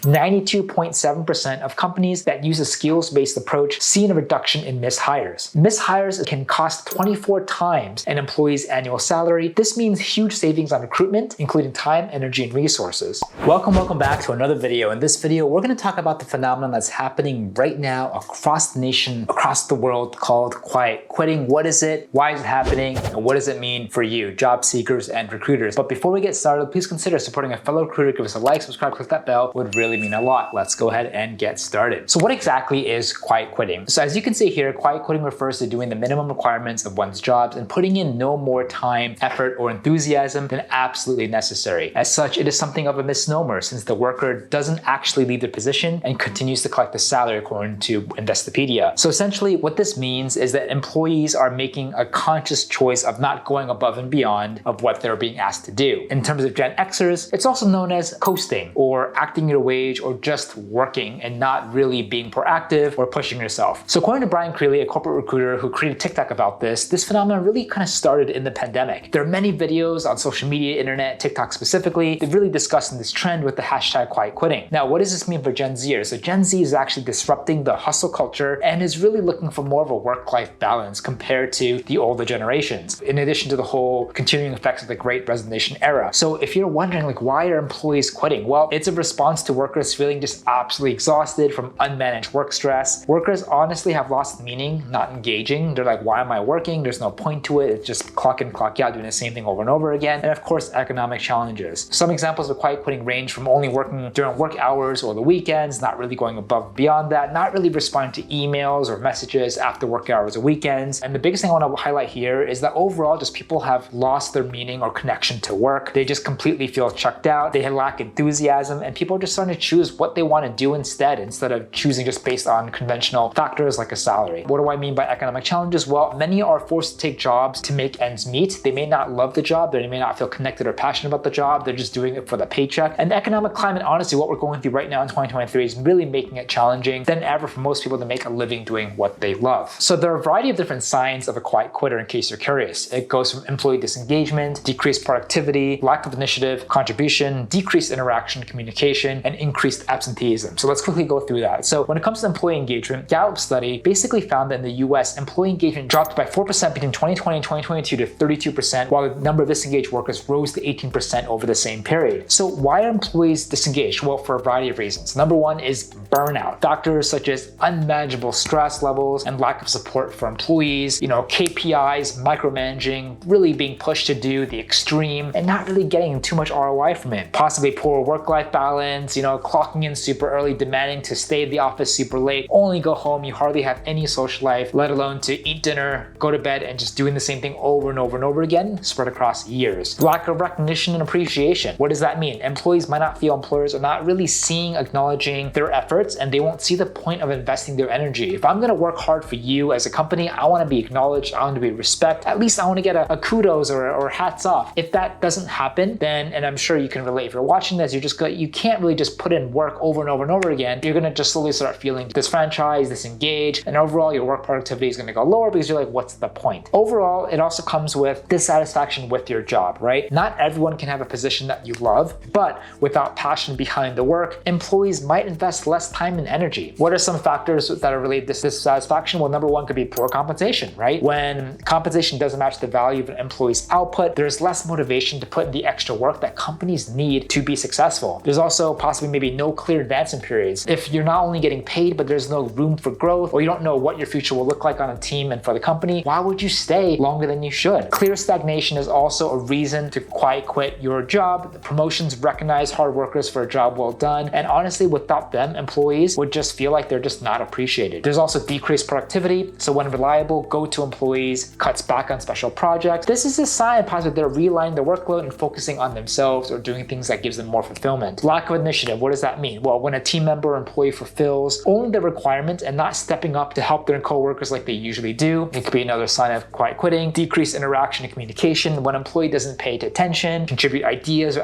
92.7% of companies that use a skills-based approach see a reduction in mishires. Mishires can cost 24 times an employee's annual salary. This means huge savings on recruitment, including time, energy, and resources. Welcome back to another video. In this video, we're going to talk about the phenomenon that's happening right now across the nation, across the world, called quiet quitting. What is it? Why is it happening? And what does it mean for you, job seekers and recruiters? But before we get started, please consider supporting a fellow recruiter. Give us a like, subscribe, click that bell. It would really mean a lot. Let's go ahead and get started. So what exactly is quiet quitting? So as you can see here, quiet quitting refers to doing the minimum requirements of one's jobs and putting in no more time, effort, or enthusiasm than absolutely necessary. As such, it is something of a misnomer since the worker doesn't actually leave their position and continues to collect the salary according to Investopedia. So essentially what this means is that employees are making a conscious choice of not going above and beyond of what they're being asked to do. In terms of Gen Xers, it's also known as coasting or acting your wage or just working and not really being proactive or pushing yourself. So according to Brian Creeley, a corporate recruiter who created TikTok about this phenomenon really kind of started in the pandemic. There are many videos on social media, internet, TikTok specifically, that really discussing this trend with the hashtag quiet quitting. Now, what does this mean for Gen Zers? So Gen Z is actually disrupting the hustle culture and is really looking for more of a work-life balance compared to the older generations, in addition to the whole continuing effects of the Great Resignation era. So if you're wondering, like, why are employees quitting? Well, it's a response to workers feeling just absolutely exhausted from unmanaged work stress. Workers honestly have lost meaning, not engaging. They're like, why am I working? There's no point to it. It's just clock in, clock out, doing the same thing over and over again. And of course, economic challenges. Some examples of quiet quitting range from only working during work hours or the weekends, not really going above and beyond that, not really responding to emails or messages after work hours or weekends. And the biggest thing I want to highlight here is that overall, just people have lost their meaning or connection to work. They just completely feel checked out. They lack enthusiasm, and people are just starting to choose what they want to do instead of choosing just based on conventional factors like a salary. What do I mean by economic challenges? Well, many are forced to take jobs to make ends meet. They may not love the job, they may not feel connected or passionate about the job, they're just doing it for the paycheck. And the economic climate, honestly, what we're going through right now in 2023 is really making it challenging than ever for most people to make a living doing what they love. So there are a variety of different signs of a quiet quitter in case you're curious. It goes from employee disengagement, decreased productivity, lack of initiative, contribution, decreased interaction, communication, and increased absenteeism. So let's quickly go through that. So when it comes to employee engagement, Gallup study basically found that in the US, employee engagement dropped by 4% between 2020 and 2022 to 32%, while the number of disengaged workers rose to 18% over the same period. So why are employees disengaged? Well, for a variety of reasons. Number one is burnout. Factors such as unmanageable stress levels and lack of support for employees, KPIs, micromanaging, really being pushed to do the extreme and not really getting too much ROI from it. Possibly poor work-life balance, clocking in super early, demanding to stay at the office super late, only go home, you hardly have any social life, let alone to eat dinner, go to bed, and just doing the same thing over and over and over again, spread across years. Lack of recognition and appreciation. What does that mean? Employees might not feel employers are not really seeing, acknowledging their efforts, and they won't see the point of investing their energy. If I'm gonna work hard for you as a company, I wanna be acknowledged, I wanna be respected, at least I wanna get a kudos or hats off. If that doesn't happen, then, and I'm sure you can relate, if you're watching this, you can't really just put in work over and over and over again. You're gonna just slowly start feeling disfranchised, disengaged, and overall your work productivity is gonna go lower because you're like, what's the point? Overall, it also comes with dissatisfaction with your job, right? Not everyone can have a position that you love, but without passion behind the work, employees might invest less time and energy. What are some factors that are related to dissatisfaction? Well, number one could be poor compensation, right? When compensation doesn't match the value of an employee's output, there's less motivation to put in the extra work that companies need to be successful. There's also possibly maybe no clear advancement periods. If you're not only getting paid, but there's no room for growth, or you don't know what your future will look like on a team and for the company, why would you stay longer than you should? Clear stagnation is also a reason to quiet quit your job. The promotions recognize hard workers for a job well done, and honestly, without them, employees would just feel like they're just not appreciated. There's also decreased productivity. So when reliable go-to employees cuts back on special projects, this is a sign possibly they're realigning their workload and focusing on themselves or doing things that gives them more fulfillment. Lack of initiative, what does that mean? Well, when a team member or employee fulfills only the requirements and not stepping up to help their coworkers like they usually do, it could be another sign of quiet quitting. Decreased interaction and communication, when an employee doesn't pay attention, contribute ideas,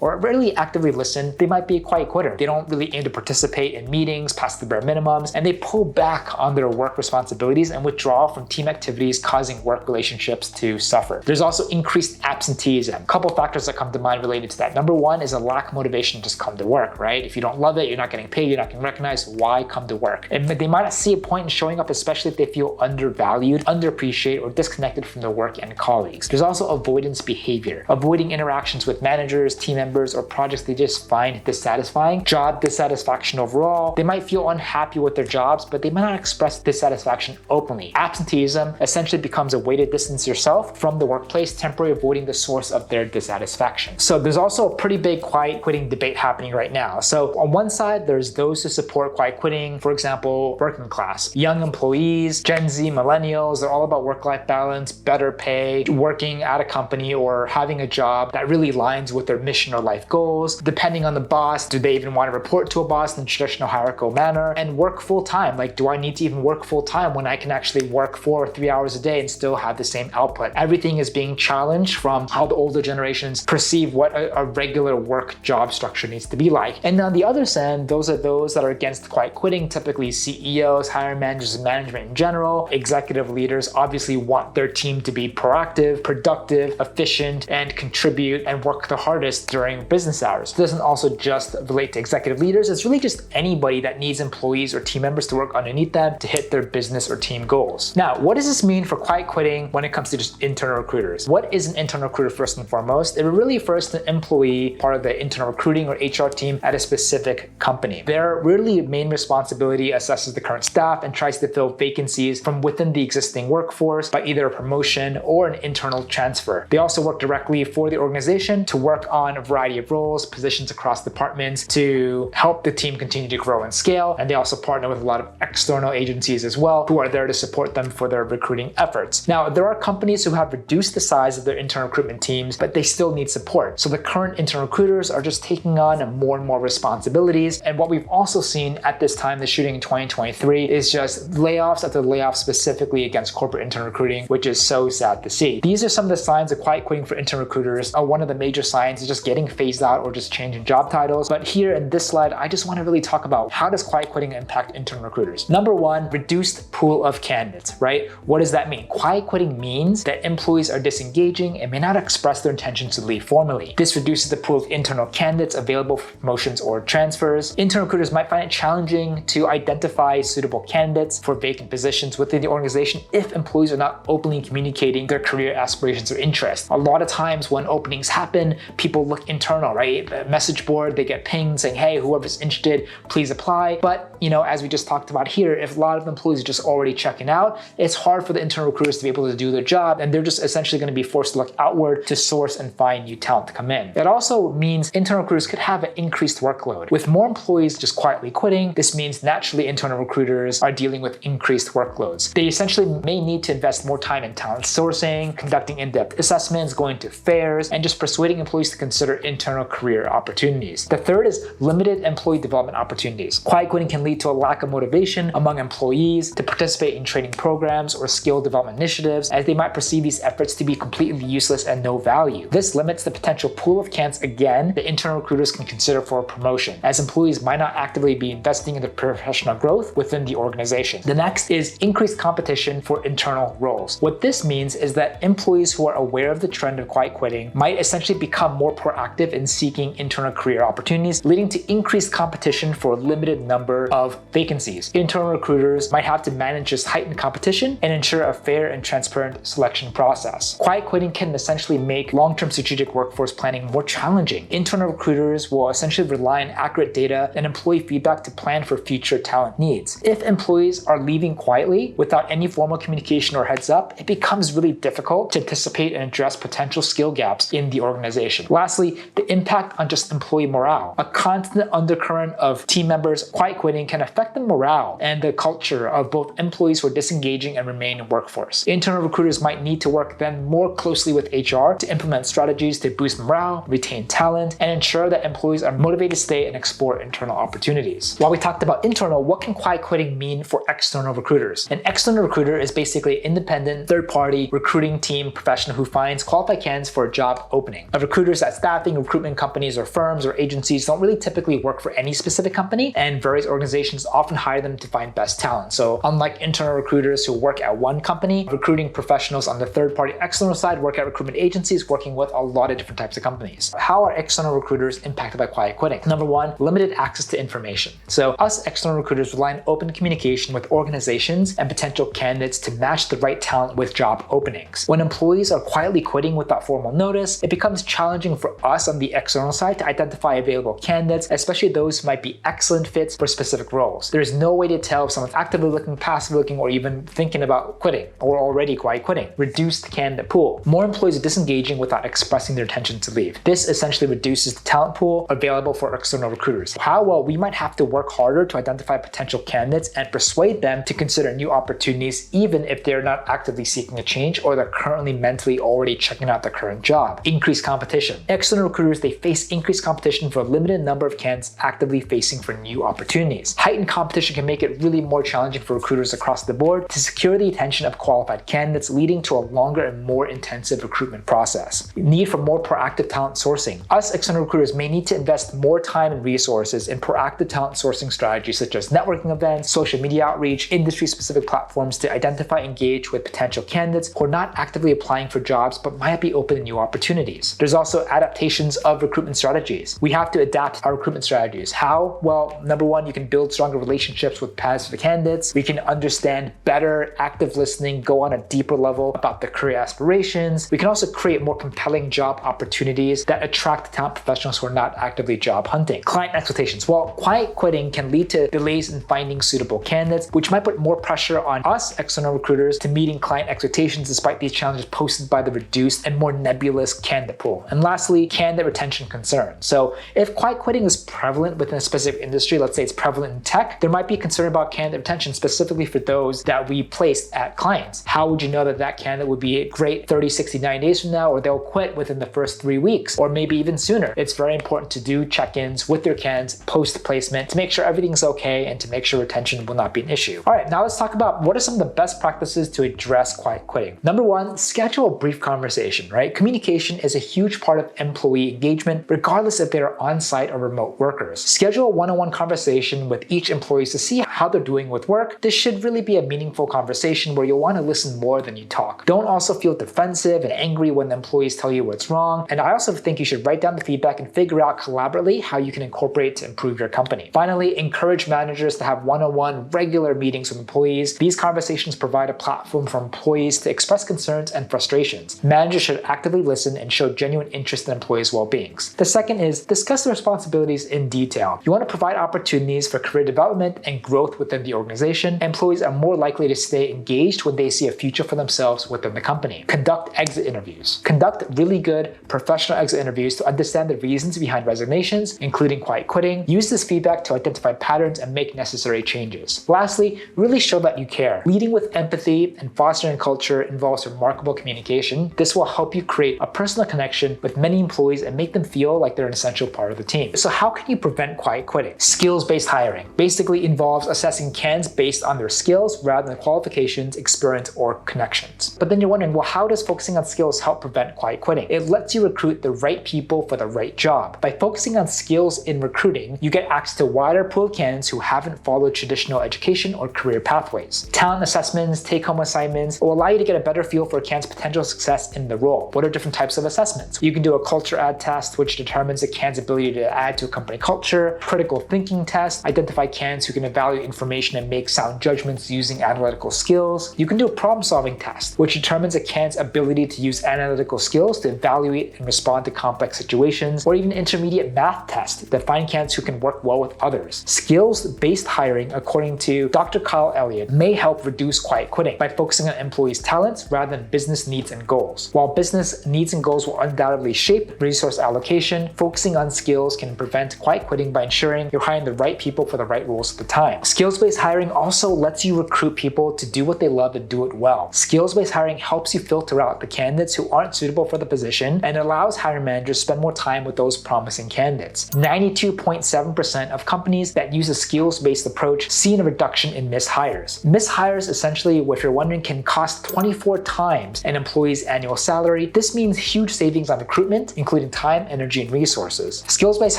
or really actively listen, they might be a quiet quitter. They don't really aim to participate in meetings past the bare minimums, and they pull back on their work responsibilities and withdraw from team activities, causing work relationships to suffer. There's also increased absenteeism. A couple factors that come to mind related to that. Number one is a lack of motivation to just come to work, work, right? If you don't love it, you're not getting paid, you're not getting recognized, why come to work? And they might not see a point in showing up, especially if they feel undervalued, underappreciated, or disconnected from their work and colleagues. There's also avoidance behavior, avoiding interactions with managers, team members, or projects they just find dissatisfying. Job dissatisfaction overall. They might feel unhappy with their jobs, but they might not express dissatisfaction openly. Absenteeism essentially becomes a way to distance yourself from the workplace, temporarily avoiding the source of their dissatisfaction. So there's also a pretty big quiet quitting debate happening right now. So on one side, there's those who support quiet quitting, for example, working class, young employees, Gen Z, millennials. They're all about work-life balance, better pay, working at a company or having a job that really aligns with their mission or life goals. Depending on the boss, do they even want to report to a boss in a traditional hierarchical manner, and work full-time? Like, do I need to even work full-time when I can actually work 4 or 3 hours a day and still have the same output? Everything is being challenged from how the older generations perceive what a regular work job structure needs to be like. And on the other side, those are those that are against quiet quitting, typically CEOs, hiring managers, and management in general. Executive leaders obviously want their team to be proactive, productive, efficient, and contribute and work the hardest during business hours. It doesn't also just relate to executive leaders, it's really just anybody that needs employees or team members to work underneath them to hit their business or team goals. Now, what does this mean for quiet quitting when it comes to just internal recruiters? What is an internal recruiter first and foremost? It really refers to an employee, part of the internal recruiting or HR team at a specific company. Their really main responsibility assesses the current staff and tries to fill vacancies from within the existing workforce by either a promotion or an internal transfer. They also work directly for the organization to work on a variety of roles, positions across departments to help the team continue to grow and scale. And they also partner with a lot of external agencies as well who are there to support them for their recruiting efforts. Now, there are companies who have reduced the size of their internal recruitment teams, but they still need support. So the current internal recruiters are just taking on more and more responsibilities. And what we've also seen at this time, the shooting in 2023, is just layoffs after layoffs specifically against corporate internal recruiting, which is so sad to see. These are some of the signs of quiet quitting for internal recruiters. One of the major signs is just getting phased out or just changing job titles. But here in this slide, I just want to really talk about how does quiet quitting impact internal recruiters. Number one, reduced pool of candidates, right? What does that mean? Quiet quitting means that employees are disengaging and may not express their intentions to leave formally. This reduces the pool of internal candidates available for promotions or transfers. Internal recruiters might find it challenging to identify suitable candidates for vacant positions within the organization if employees are not openly communicating their career aspirations or interests. A lot of times when openings happen, people look internal, right? The message board, they get pinged saying, hey, whoever's interested, please apply. But, as we just talked about here, if a lot of employees are just already checking out, it's hard for the internal recruiters to be able to do their job, and they're just essentially going to be forced to look outward to source and find new talent to come in. It also means internal recruiters could have an increased workload. With more employees just quietly quitting, this means naturally internal recruiters are dealing with increased workloads. They essentially may need to invest more time in talent sourcing, conducting in-depth assessments, going to fairs, and just persuading employees to consider internal career opportunities. The third is limited employee development opportunities. Quiet quitting can lead to a lack of motivation among employees to participate in training programs or skill development initiatives, as they might perceive these efforts to be completely useless and no value. This limits the potential pool of candidates again that internal recruiters can consider for a promotion, as employees might not actively be investing in their professional growth within the organization. The next is increased competition for internal roles. What this means is that employees who are aware of the trend of quiet quitting might essentially become more proactive in seeking internal career opportunities, leading to increased competition for a limited number of vacancies. Internal recruiters might have to manage this heightened competition and ensure a fair and transparent selection process. Quiet quitting can essentially make long-term strategic workforce planning more challenging. Internal recruiters will essentially rely on accurate data and employee feedback to plan for future talent needs. If employees are leaving quietly without any formal communication or heads up, it becomes really difficult to anticipate and address potential skill gaps in the organization. Lastly, the impact on just employee morale. A constant undercurrent of team members quiet quitting can affect the morale and the culture of both employees who are disengaging and remain in workforce. Internal recruiters might need to work then more closely with HR to implement strategies to boost morale, retain talent, and ensure that employees are motivated to stay and explore internal opportunities. While we talked about internal, what can quiet quitting mean for external recruiters? An external recruiter is basically an independent, third-party recruiting team professional who finds qualified candidates for a job opening. Recruiters at staffing, recruitment companies, or firms or agencies don't really typically work for any specific company, and various organizations often hire them to find best talent. So unlike internal recruiters who work at one company, recruiting professionals on the third-party external side work at recruitment agencies working with a lot of different types of companies. How are external recruiters impacted by quiet quitting? quitting. Number one, limited access to information. So us external recruiters rely on open communication with organizations and potential candidates to match the right talent with job openings. When employees are quietly quitting without formal notice, it becomes challenging for us on the external side to identify available candidates, especially those who might be excellent fits for specific roles. There is no way to tell if someone's actively looking, passive looking, or even thinking about quitting or already quiet quitting. Reduced candidate pool. More employees are disengaging without expressing their intention to leave. This essentially reduces the talent pool available for external recruiters. How? Well, we might have to work harder to identify potential candidates and persuade them to consider new opportunities even if they're not actively seeking a change or they're currently mentally already checking out their current job. Increased competition. External recruiters, they face increased competition for a limited number of candidates actively facing for new opportunities. Heightened competition can make it really more challenging for recruiters across the board to secure the attention of qualified candidates, leading to a longer and more intensive recruitment process. Need for more proactive talent sourcing. Us external recruiters may need to invest more time and resources in proactive talent sourcing strategies such as networking events, social media outreach, industry-specific platforms to identify and engage with potential candidates who are not actively applying for jobs but might be open to new opportunities. There's also adaptations of recruitment strategies. We have to adapt our recruitment strategies. How? Well, number one, you can build stronger relationships with passive candidates. We can understand better, active listening, go on a deeper level about their career aspirations. We can also create more compelling job opportunities that attract talent professionals who are not actively job hunting. Client expectations. Well, quiet quitting can lead to delays in finding suitable candidates, which might put more pressure on us external recruiters to meeting client expectations despite these challenges posted by the reduced and more nebulous candidate pool. And lastly, candidate retention concerns. So if quiet quitting is prevalent within a specific industry, let's say it's prevalent in tech, there might be concern about candidate retention specifically for those that we placed at clients. How would you know that that candidate would be great 30, 60, 90 days from now, or they'll quit within the first 3 weeks, or maybe even sooner? It's very important to do check-ins with your candidates post-placement to make sure everything's okay and to make sure retention will not be an issue. All right, now let's talk about what are some of the best practices to address quiet quitting. Number one, schedule a brief conversation, right? Communication is a huge part of employee engagement, regardless if they're on-site or remote workers. Schedule a one-on-one conversation with each employee to see how they're doing with work. This should really be a meaningful conversation where you'll want to listen more than you talk. Don't also feel defensive and angry when the employees tell you what's wrong. And I also think you should write down the feedback and figure out collaboratively how you can incorporate to improve your company. Finally, encourage managers to have one-on-one regular meetings with employees. These conversations provide a platform for employees to express concerns and frustrations. Managers should actively listen and show genuine interest in employees' well-being. The second is discuss the responsibilities in detail. You want to provide opportunities for career development and growth within the organization. Employees are more likely to stay engaged when they see a future for themselves within the company. Conduct exit interviews. Conduct really good professional exit interviews to understand the reasons behind resignations, including quiet quitting. Use this feedback to identify patterns and make necessary changes. Lastly, really show that you care. Leading with empathy and fostering culture involves remarkable communication. This will help you create a personal connection with many employees and make them feel like they're an essential part of the team. So how can you prevent quiet quitting? Skills-based hiring basically involves assessing candidates based on their skills rather than qualifications, experience, or connections. But then you're wondering, well, how does focusing on skills help prevent quiet quitting? It lets you recruit the right people for the right job. By focusing on skills in recruiting, you get access to a wider pool of candidates who haven't followed traditional education or career pathways. Talent assessments, take-home assignments will allow you to get a better feel for a candidate's potential success in the role. What are different types of assessments? You can do a culture add test, which determines a candidate's ability to add to a company culture. Critical thinking test, identify candidates who can evaluate information and make sound judgments using analytical skills. You can do a problem-solving test, which determines a candidate's ability to use analytical skills to evaluate and respond to complex situations, or even an intermediate math test that find candidates who can work well with others. Skills-based hiring, according to Dr. Kyle Elliott, may help reduce quiet quitting by focusing on employees' talents rather than business needs and goals. While business needs and goals will undoubtedly shape resource allocation, focusing on skills can prevent quiet quitting by ensuring you're hiring the right people for the right roles at the time. Skills-based hiring also lets you recruit people to do what they love and do it well. Skills-based hiring helps you filter out the candidates who aren't suitable for the position and allows hiring managers to spend more time with those promising candidates. 92.7% of companies that use a skills-based approach see a reduction in missed hires. Missed hires essentially, if you're wondering, can cost 24 times an employee's annual salary. This means huge savings on recruitment, including time, energy, and resources. Skills-based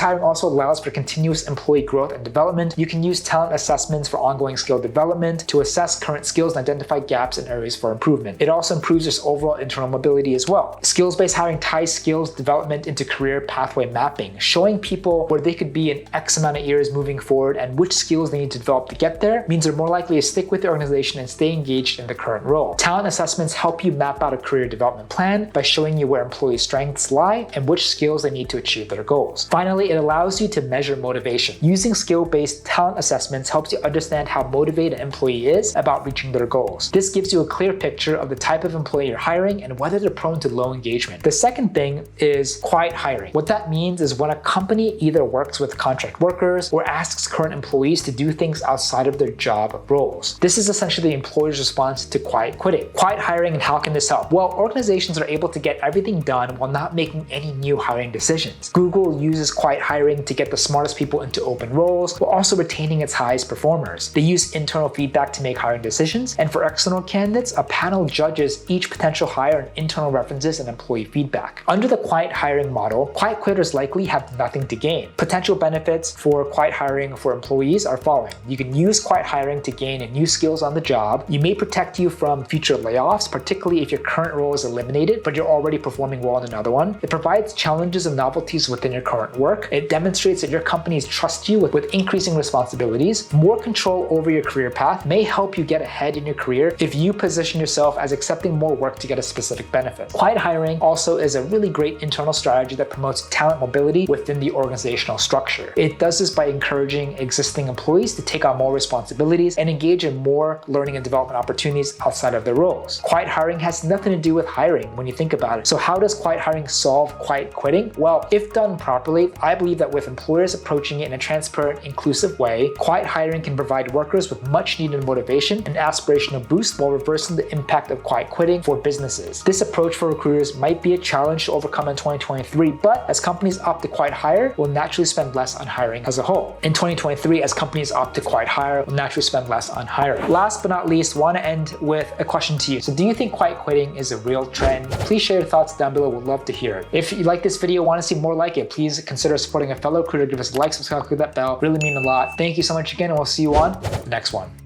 hiring also allows for continuous employee growth and development. You can use talent assessments for ongoing skill development to assess current skills and identify gaps and areas for improvement. It also improves your overall internal mobility as well. Skills-based hiring ties skills development into career pathway mapping, showing putting people where they could be in X amount of years moving forward and which skills they need to develop to get there means they're more likely to stick with the organization and stay engaged in the current role. Talent assessments help you map out a career development plan by showing you where employees' strengths lie and which skills they need to achieve their goals. Finally, it allows you to measure motivation. Using skill-based talent assessments helps you understand how motivated an employee is about reaching their goals. This gives you a clear picture of the type of employee you're hiring and whether they're prone to low engagement. The second thing is quiet hiring. What that means is when a company either works with contract workers or asks current employees to do things outside of their job roles. This is essentially the employer's response to quiet quitting. Quiet hiring, and how can this help? Well, organizations are able to get everything done while not making any new hiring decisions. Google uses quiet hiring to get the smartest people into open roles while also retaining its highest performers. They use internal feedback to make hiring decisions, and for external candidates, a panel judges each potential hire on internal references and employee feedback. Under the quiet hiring model, quiet quitters likely have nothing to gain. Potential benefits for quiet hiring for employees are following. You can use quiet hiring to gain new skills on the job. You may protect you from future layoffs, particularly if your current role is eliminated, but you're already performing well in another one. It provides challenges and novelties within your current work. It demonstrates that your companies trust you with increasing responsibilities. More control over your career path may help you get ahead in your career if you position yourself as accepting more work to get a specific benefit. Quiet hiring also is a really great internal strategy that promotes talent mobility within the organizational structure. It does this by encouraging existing employees to take on more responsibilities and engage in more learning and development opportunities outside of their roles. Quiet hiring has nothing to do with hiring when you think about it. So how does quiet hiring solve quiet quitting? Well, if done properly, I believe that with employers approaching it in a transparent, inclusive way, quiet hiring can provide workers with much needed motivation and aspirational boost while reversing the impact of quiet quitting for businesses. This approach for recruiters might be a challenge to overcome in 2023, but as companies opt to quiet hire, will naturally spend less on hiring as a whole. In 2023, as companies opt to quiet hire, will naturally spend less on hiring. Last but not least, want to end with a question to you. So do you think quiet quitting is a real trend? Please share your thoughts down below. Would love to hear it. If you like this video, want to see more like it, please consider supporting a fellow recruiter. Give us a like, subscribe, click that bell. Really mean a lot. Thank you so much again, and we'll see you on the next one.